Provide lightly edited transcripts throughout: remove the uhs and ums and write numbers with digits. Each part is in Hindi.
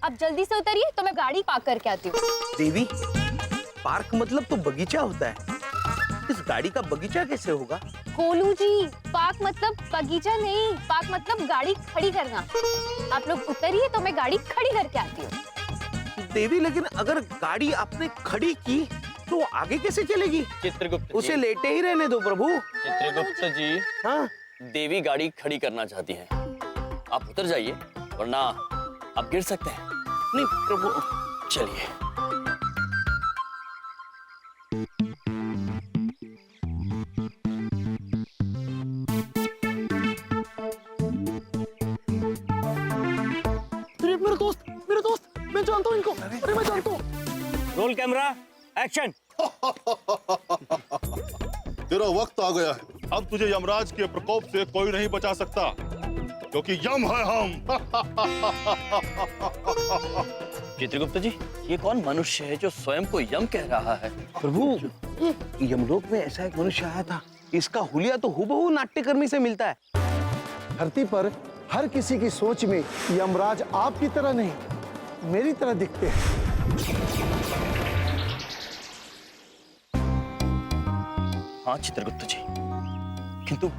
अब जल्दी से उतरिए तो मैं गाड़ी पार्क करके आती हूँ। देवी, पार्क मतलब तो बगीचा होता है, इस गाड़ी का बगीचा कैसे होगा? गोलू जी, पार्क मतलब बगीचा नहीं, पार्क मतलब गाड़ी खड़ी करना। आप लोग उतरिए तो मैं गाड़ी खड़ी करके आती हूँ। देवी, लेकिन अगर गाड़ी आपने खड़ी की तो आगे कैसे चलेगी? चित्रगुप्त उसे जी, लेटे ही रहने दो प्रभु। चित्रगुप्त जी, हाँ, देवी गाड़ी खड़ी करना चाहती हैं। आप उतर जाइए वरना आप गिर सकते हैं। नहीं प्रभु। चलिए। मेरे दोस्त, मैं जानता हूँ इनको। अरे मैं जानता हूँ। Roll camera action. तेरा वक्त आ गया है। अब तुझे यमराज के प्रकोप से कोई नहीं बचा सकता, क्योंकि यम है हम। चित्रगुप्त जी, ये कौन मनुष्य है जो स्वयं को यम कह रहा है? प्रभु, यमलोक में ऐसा एक मनुष्य आया था, इसका हुलिया तो हूबहू नाट्यकर्मी से मिलता है। धरती पर हर किसी की सोच में यमराज आपकी तरह नहीं, मेरी तरह दिखते हैं। हाँ चित्रगुप्त जी, किंतु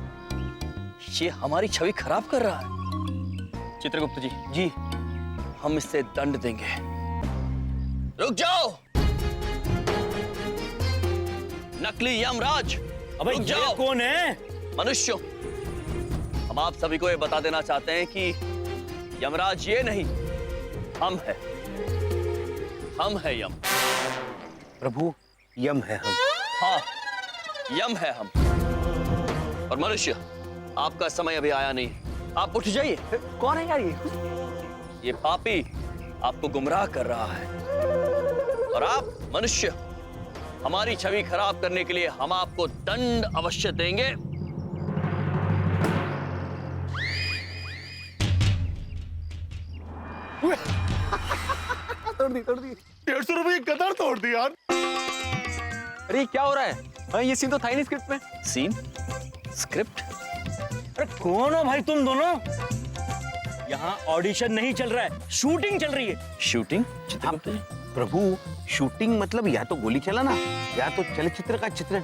ये हमारी छवि खराब कर रहा है। चित्रगुप्त जी, जी, हम इससे दंड देंगे। रुक जाओ नकली यमराज, अबे रुक ये जाओ। कौन है? मनुष्यों, हम आप सभी को ये बता देना चाहते हैं कि यमराज ये नहीं, हम है। हम है यम। प्रभु, यम है हम। हाँ, यम है हम। और मनुष्य, आपका समय अभी आया नहीं, आप उठ जाइए। कौन है यार ये पापी आपको गुमराह कर रहा है, और आप मनुष्य, हमारी छवि खराब करने के लिए हम आपको दंड अवश्य देंगे। तोड़ दी 150 रुपए की कदर तोड़ दी यार। अरे क्या हो रहा है? हाँ, ये सीन तो था ही नहीं स्क्रिप्ट में। सीन? स्क्रिप्ट? अरे कौन हो भाई तुम दोनों? यहाँ ऑडिशन नहीं चल रहा है, शूटिंग चल रही है। शूटिंग? चित्रगुप्त जी, प्रभु, शूटिंग मतलब या तो गोली चलाना या तो चलचित्र का चित्रण।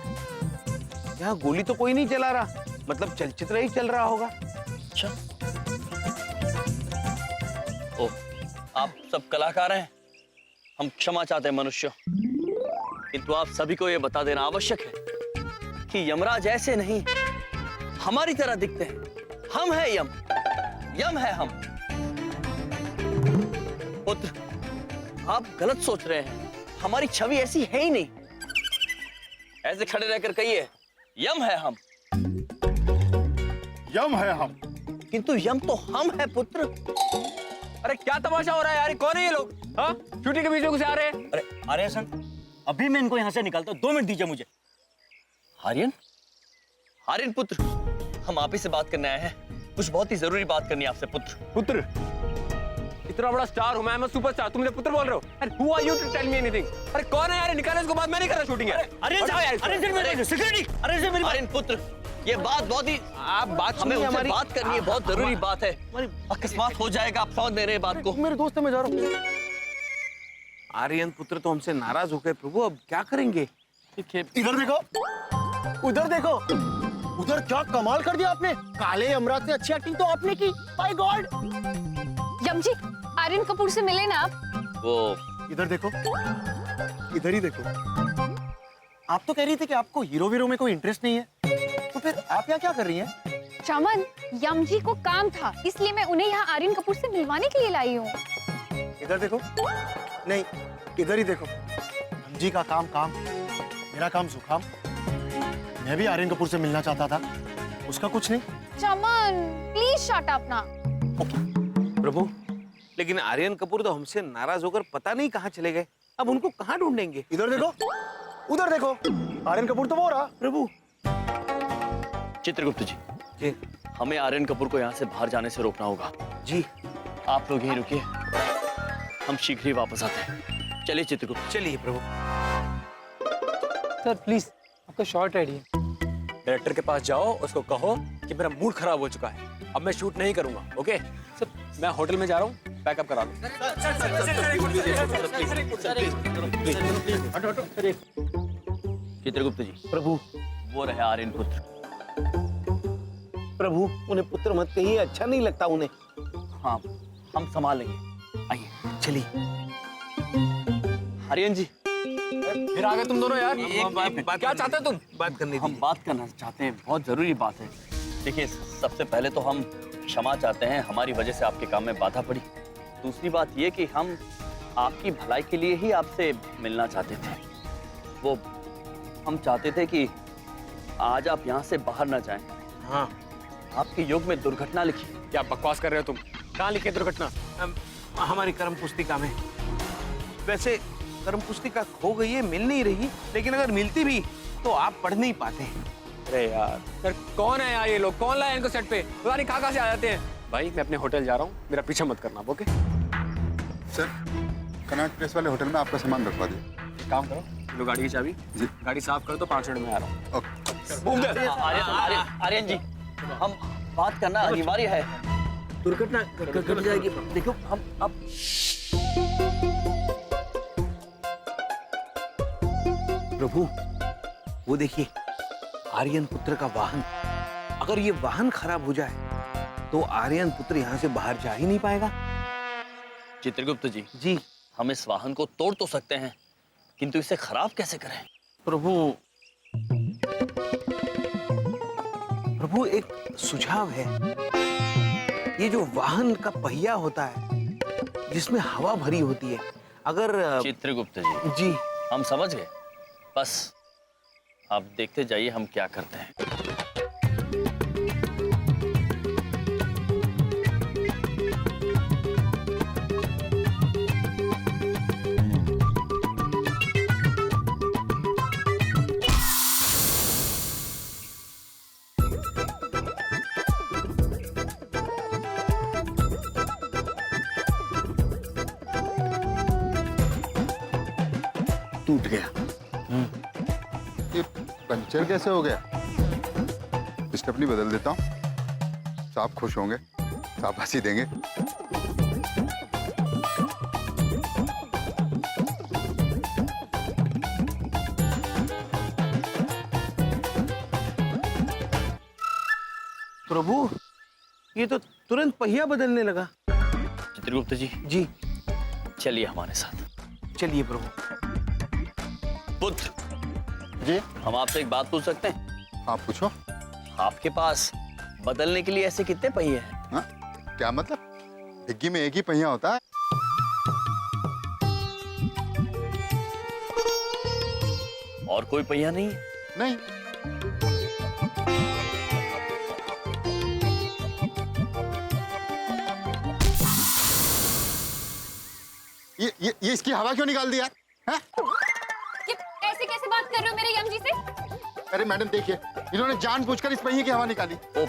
यहाँ गोली तो कोई नहीं चला रहा, मतलब चलचित्र ही चल रहा होगा। अच्छा। ओ, आप सब कलाकार हैं, हम क्षमा चाहते हैं मनुष्य, किंतु आप सभी को यह बता देना आवश्यक है कि यमराज ऐसे नहीं, हमारी तरह दिखते हैं। हम है यम, यम है हम। पुत्र, आप गलत सोच रहे हैं, हमारी छवि ऐसी है ही नहीं। ऐसे खड़े रहकर कहिए, यम है हम। यम है हम। किंतु यम तो हम है पुत्र। अरे क्या तमाशा हो रहा है यार? कौन है ये लोग? हाँ, शूटिंग के बीच में घुसे आ रहे हैं। अरे आर्यन सर, अभी मैं इनको यहाँ से निकालता हूँ, 2 मिनट दीजिए मुझे। आर्यन? आर्यन पुत्र, हम आप ही से बात करने आए हैं, कुछ बहुत ही जरूरी बात करनी है आपसे पुत्र। पुत्र? इतना बड़ा स्टार हूँ मैं सुपरस्टार, तुम मुझे पुत्र बोल रहे हो? अरे who are you to tell me anything? अरे कौन है यार? निकालो इसको, बाद मैं नहीं कर रहा शूटिंग यार। आर्यन साहब यार, सिक्योरिटी, आर्यन पुत्र, ये बात बहुत ही, आप बात हमें सुनिए उनसे हमारी। बात करनी है, बहुत जरूरी बात है। अकस्मात हो जाएगा, आप समझ नहीं रहे बात को। मेरे दोस्त है, मैं जा रहा हूँ। आर्यन पुत्र तो हमसे नाराज हो गए प्रभु, अब क्या करेंगे? इधर देखो, उधर देखो, उधर क्या कमाल कर दिया आपने। काले यमराज से अच्छी एक्टिंग तो आपने की। My god. यम जी, आर्यन कपूर से मिले ना आप? वो इधर देखो, इधर ही देखो। आप तो कह रही थी कि आपको हीरो वीरो में कोई इंटरेस्ट नहीं है, तो फिर आप यहाँ क्या कर रही हैं? चमन, यम जी को काम था, इसलिए मैं उन्हें यहाँ आर्यन कपूर से मिलवाने के लिए लाई हूँ। इधर देखो, नहीं इधर ही देखो। हम जी का काम काम, मेरा काम जुकाम। मैं भी आर्यन कपूर से मिलना चाहता था, उसका कुछ नहीं। चमन, प्लीज शट अप ना। प्रभु, लेकिन आर्यन कपूर तो हमसे नाराज होकर पता नहीं कहाँ चले गए, अब उनको कहाँ ढूंढेंगे? इधर देखो, उधर देखो, आर्यन कपूर तो वो रहा। प्रभु। चित्रगुप्त जी, जी, हमें आर्यन कपूर को यहाँ से बाहर जाने से रोकना होगा। जी, आप लोग यहीं रुकिए, हम शीघ्र ही वापस आते हैं। चलिए चित्रगुप्त। चलिए प्रभु। सर प्लीज, आपका शॉर्ट रेडी है। डायरेक्टर के पास जाओ, उसको कहो कि मेरा मूड खराब हो चुका है, अब मैं शूट नहीं करूंगा। ओके सर, मैं होटल में जा रहा हूँ, पैकअप करा लो। चित्रगुप्त जी, प्रभु, वो रहे आर्यन पुत्र। प्रभु उन्हें पुत्र मत कहिए, अच्छा नहीं लगता उन्हें। हाँ, हम संभालेंगे। आइए चलिए। आर्यन जी, फिर आ गए तुम दोनों यार। क्या चाहते हो तुम? बात करने हम बात करना चाहते हैं, बहुत जरूरी बात है। देखिए, सबसे पहले तो हम क्षमा चाहते हैं, हमारी वजह से आपके काम में बाधा पड़ी। दूसरी बात ये कि हम आपकी भलाई के लिए ही आपसे मिलना चाहते थे। वो हम चाहते थे कि आज आप यहाँ से बाहर ना जाएं। हाँ, आपके योग में दुर्घटना लिखी। क्या बकवास कर रहे हो तुम? कहाँ लिखी है दुर्घटना? हमारी कर्म पुस्तिका में। वैसे कर्म पुस्तिका खो गई है, मिल नहीं रही, लेकिन अगर मिलती भी तो आप पढ़ नहीं पाते। अरे यार कौन है यार ये लोग? कौन लाया इनको सेट पे? पता नहीं कहाँ से आ जाते हैं। भाई मैं अपने होटल जा रहा हूँ, मेरा पीछा मत करना, ओके? सर, कनॉट प्लेस वाले होटल में आपका सामान रखवा दिया। एक काम करो, लो गाड़ी की चाबी, जी। गाड़ी साफ करो तो 5 मिनट में आ रहा हूँ। ओके। आर्यन जी, हम बात करना अनिवार्य है। दुर्घटना घट जाएगी। देखो, हम अब प्रभु, वो देखिए, आर्यन पुत्र का वाहन। अगर ये वाहन खराब हो जाए तो आर्यन पुत्र यहाँ से बाहर जा ही नहीं पाएगा। चित्रगुप्त जी, जी हम इस वाहन को तोड़ तो सकते हैं, किंतु इसे खराब कैसे करें? प्रभु, प्रभु एक सुझाव है। ये जो वाहन का पहिया होता है, जिसमें हवा भरी होती है, अगर चित्रगुप्त जी, जी हम समझ गए। बस आप देखते जाइए हम क्या करते हैं। टूट गया। ये पंचर कैसे हो गया? स्टेपनी बदल देता हूँ, साहब खुश होंगे, शाबाशी देंगे। प्रभु, ये तो तुरंत पहिया बदलने लगा। चित्रगुप्त जी, जी चलिए हमारे साथ। चलिए प्रभु। पुत्र जी हम आपसे एक बात पूछ सकते हैं? आप पूछो। आपके पास बदलने के लिए ऐसे कितने पहिए हैं? हाँ? क्या मतलब? डिग्गी में एक ही पहिया होता है। और कोई पहिया नहीं है? नहीं। ये इसकी हवा क्यों निकाल दी यार? हैं? ये ऐसे कैसे बात कर रहे हो मेरे यम जी से? अरे मैडम देखिए, इन्होंने जानबूझकर इस पहिए की हवा निकाली। ओ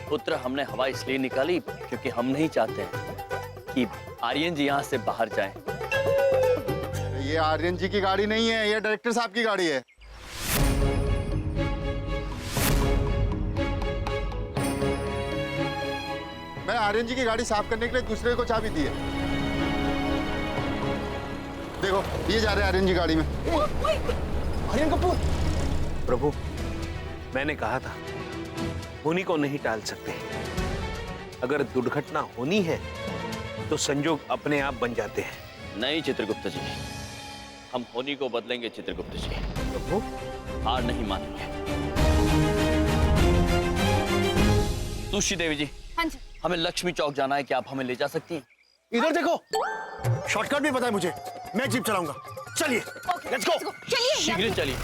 पुत्र, हमने हवा इसलिए निकाली क्योंकि हम नहीं चाहते हैं कि आर्यन जी यहाँ से बाहर जाएं। ये आर्यन जी की गाड़ी नहीं है, ये डायरेक्टर साहब की गाड़ी है। मैं आर्यन जी की गाड़ी साफ करने के लिए दूसरे को चाबी दी है। देखो, ये जा रहे हैं आर्यन जी गाड़ी में। आर्यन कपूर। प्रभु, मैंने कहा था, होनी को नहीं टाल सकते। अगर दुर्घटना होनी है तो संजोग अपने आप बन जाते हैं। नहीं चित्रगुप्त जी, हम होनी को बदलेंगे। चित्रगुप्त जी, प्रभु, हार नहीं मानेंगे। तुलसी देवी जी, हाँ जी। हमें लक्ष्मी चौक जाना है, क्या आप हमें ले जा सकती हैं? इधर देखो, शॉर्टकट भी पता है मुझे, मैं जीप चलाऊंगा। चलिए, लेट्स गो। चलिए शीघ्र चलिए।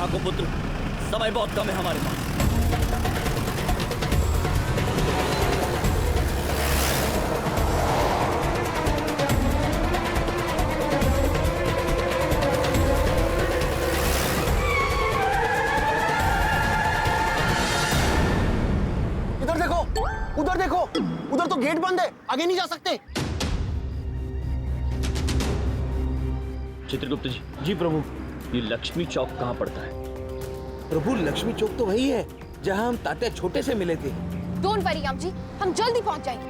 डाकू पुत्र, समय बहुत कम है हमारे पास। इधर देखो, उधर देखो, उधर तो गेट बंद है, आगे नहीं जा सकते। चित्रगुप्त जी। जी प्रभु। ये लक्ष्मी चौक कहाँ पड़ता है? प्रभु लक्ष्मी चौक तो वही है जहाँ हम तात्या छोटे से मिले थे। डोंट वरी यम जी, हम जल्दी पहुंच जाएंगे।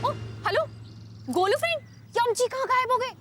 ओ, हेलो गोलू फ्रेंड, यम जी कहाँ गायब हो गए?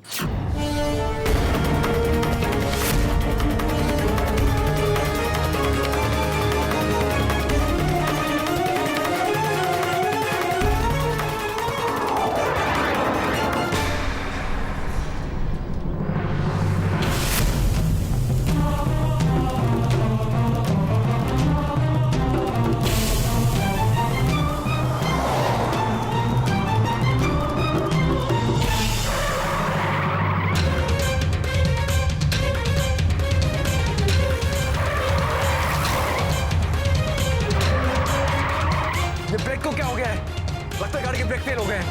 ये ब्रेक को क्या हो गया है? लगता है गाड़ी के ब्रेक फेल हो गए हैं।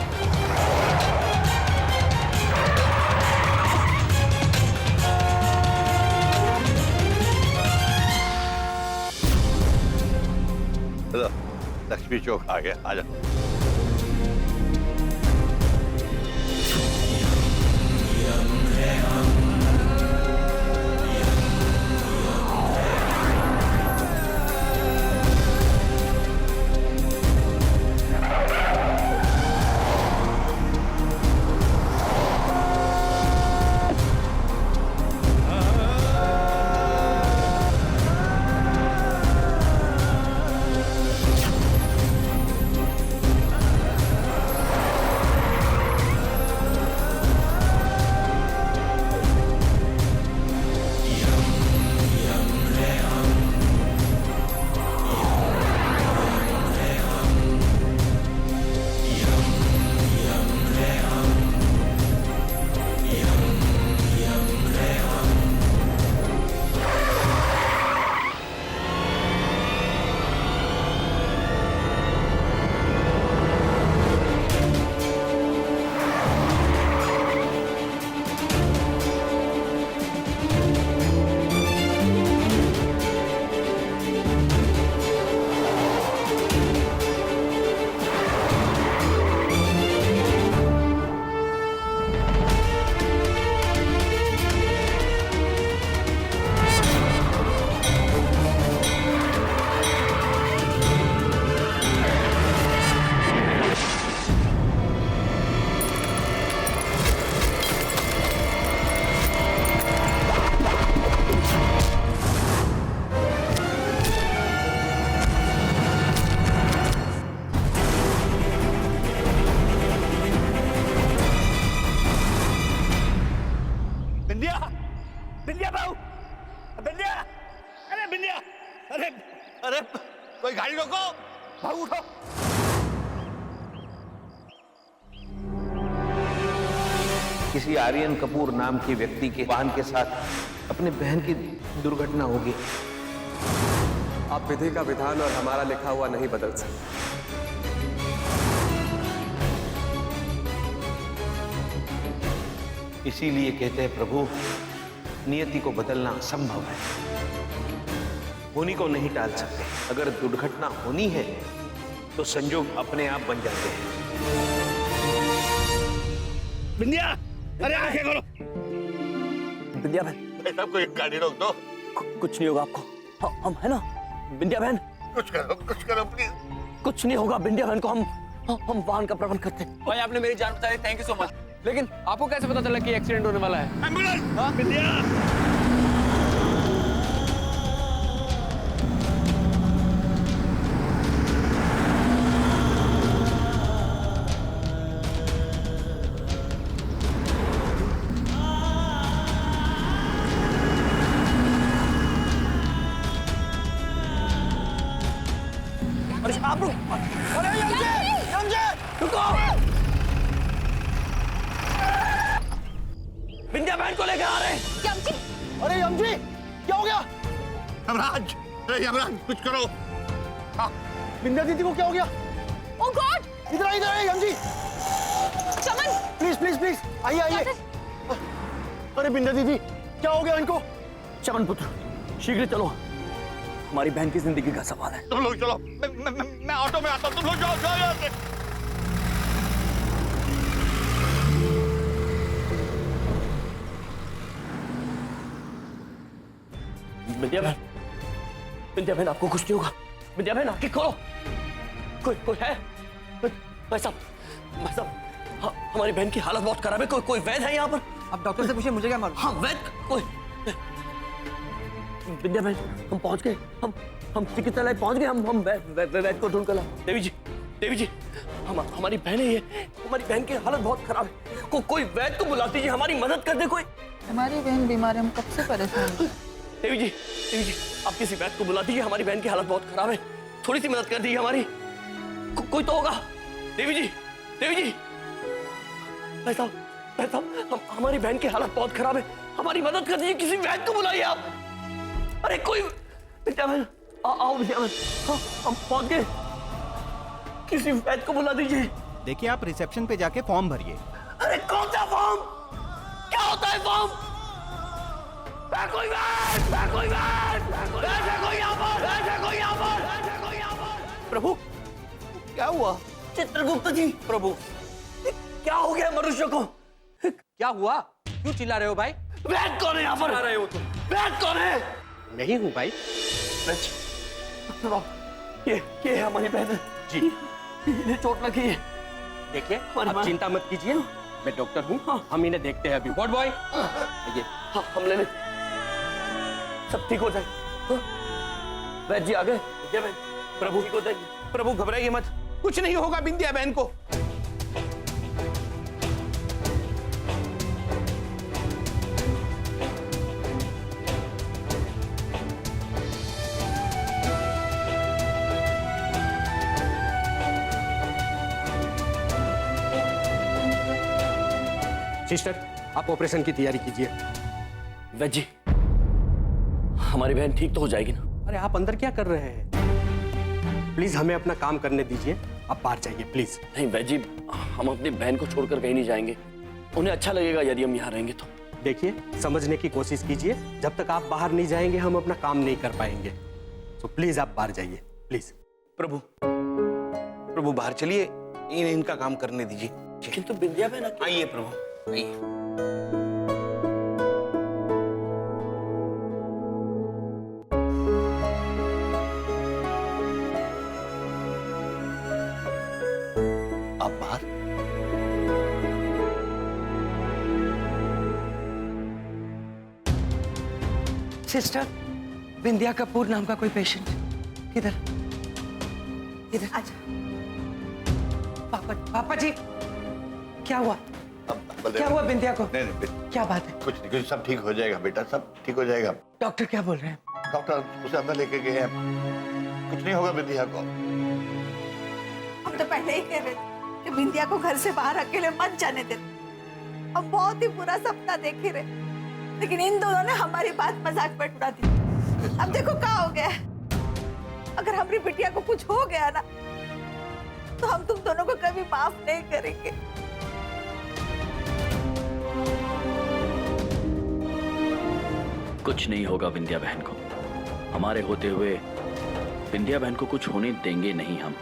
चलो, लक्ष्मी चौक आ गया, आ जाओ। बिंदिया बाबू, बिंदिया, अरे बिंदिया, अरे अरे कोई गाड़ी रोको, भाऊ उठो। किसी आर्यन कपूर नाम के व्यक्ति के वाहन के साथ अपने बहन की दुर्घटना हो गई। आप विधि का विधान और हमारा लिखा हुआ नहीं बदल सकते। इसीलिए कहते हैं प्रभु, नियति को बदलना असंभव है, होनी को नहीं टाल सकते। अगर दुर्घटना होनी है तो संजोग अपने आप बन जाते हैं। बिंदिया, अरे आंखें खोलो। बिंदिया बहन, साहब कोई गाड़ी रोक दो। कुछ नहीं होगा आपको, हम है ना। बिंदिया बहन, कुछ करो प्लीज। कुछ नहीं होगा बिंदिया बहन को, हम वाहन का प्रबंध करते हैं। भाई आपने मेरी जान बचाई, थैंक यू सो मच। लेकिन आपको कैसे पता चला कि एक्सीडेंट होने वाला है? एम्बुलेंस, बिंदिया। अरे आप रुको, अरे रुको। बिंदिया बहन को लेकर आ रहे हैं। यम जी, अरे यम जी, क्या हो गया? यमराज, अरे यमराज कुछ करो। विंध्या दीदी को क्या हो गया? ओ गॉड! इधर आइए यम जी, चमन! प्लीज प्लीज प्लीज आइए आइए। अरे विंध्या दीदी क्या हो गया इनको? चमन पुत्र, शीघ्र चलो, हमारी बहन की जिंदगी का सवाल है। तुम लोग चलो, मैं ऑटो में आता हूँ, तुम लोग जाओ जाओ यहाँ से। विंध्या बहन, विंध्या बहन आपको कुछ नहीं होगा। विंध्या बहन आंखें खोलो, कोई है? भाई साहब, हमारी बहन की हालत बहुत खराब है, कोई वैद्य है यहाँ पर? आप डॉक्टर से पूछिए, मुझे क्या मालूम। हाँ वैद्य कोई। विंध्या बहन, हम पहुंच गए, हम चिकित्सालय पहुंच गए, हम वैद्य को ढूंढ कर लाए। देवी जी, हमारी बहन है ये, हमारी बहन की हालत बहुत खराब है, कोई वैद्य को बुला दीजिए, हमारी मदद कर दे कोई। हमारी बहन बीमार है, हम कब से परेशान हैं। देवी जी, आप किसी वैद्य को बुला दीजिए, हमारी बहन की हालत बहुत खराब है, थोड़ी सी मदद कर दीजिए हमारी, कोई तो होगा। देवी जी, भाई साहब, हमारी बहन की हालत बहुत खराब है, हमारी मदद कर दीजिए, किसी वैद्य को बुलाइए आप। अरे कोई, विद्या बहन आओ, विद्या बहन, हाँ, हम पहुंच गए, किसी वैद्य को बुला दीजिए। देखिए आप रिसेप्शन पे जाके फॉर्म भरिए। अरे कौन सा फॉर्म? क्या होता है फॉर्म? कोई प्रभु, क्या हुआ? चित्रगुप्त जी, प्रभु, क्या हो गया मनुष्य को? क्या हुआ? क्यों चिल्ला रहे हो भाई? वैद्य कौन है यहाँ पर? रहे हो तुम? वैद्य कौन है? नहीं हूँ भाई। ये है हमारी बहन जी, इन्हें चोट लगी है। देखिए आप चिंता मत कीजिए, मैं डॉक्टर हूँ, हम इन्हें देखते हैं अभी। What boy? ये हम ले सब ठीक हो जाए। वैद्य जी आ गए। प्रभु ठीक हो जाए। प्रभु घबराइए मत, कुछ नहीं होगा बिंदिया बहन को। सिस्टर, आप ऑपरेशन की तैयारी कीजिए। वैद्य जी, हमारी बहन ठीक तो हो जाएगी ना? अरे आप अंदर क्या कर रहे हैं? प्लीज हमें अपना काम करने दीजिए, आप बाहर जाइए प्लीज। नहीं वैद्य जी, हम अपनी बहन को छोड़कर कहीं नहीं जाएंगे, उन्हें अच्छा लगेगा यदि हम यहाँ रहेंगे तो। देखिए समझने की कोशिश कीजिए, जब तक आप बाहर नहीं जाएंगे हम अपना काम नहीं कर पाएंगे, तो प्लीज आप बाहर जाइए प्लीज। प्रभु बाहर चलिए, इनका काम करने दीजिए। किंतु विंध्या बहन, आइए प्रभु, आइए। आप बाहर। सिस्टर, विंध्या कपूर नाम का कोई पेशेंट किधर? इधर। अच्छा। पापा जी, क्या हुआ? क्या हुआ विंध्या को? नहीं, क्या बात है? कुछ नहीं, कुछ सब ठीक हो जाएगा बेटा, सब ठीक हो जाएगा। डॉक्टर क्या बोल रहे हैं? डॉक्टर उसे अंदर लेके गए हैं, कुछ नहीं होगा विंध्या को। हम तो पहले ही कह रहे थे कि विंध्या को घर से बाहर अकेले मत जाने देते। हम बहुत ही बुरा सपना देखे रहे, लेकिन इन दोनों ने हमारी बात मजाक में उड़ा दी। अब देखो क्या हो गया। अगर हमारी बिटिया को कुछ हो गया ना, तो हम तुम दोनों को कभी माफ नहीं करेंगे। कुछ नहीं होगा विंध्या बहन को, हमारे होते हुए विंध्या बहन को कुछ होने देंगे नहीं हम।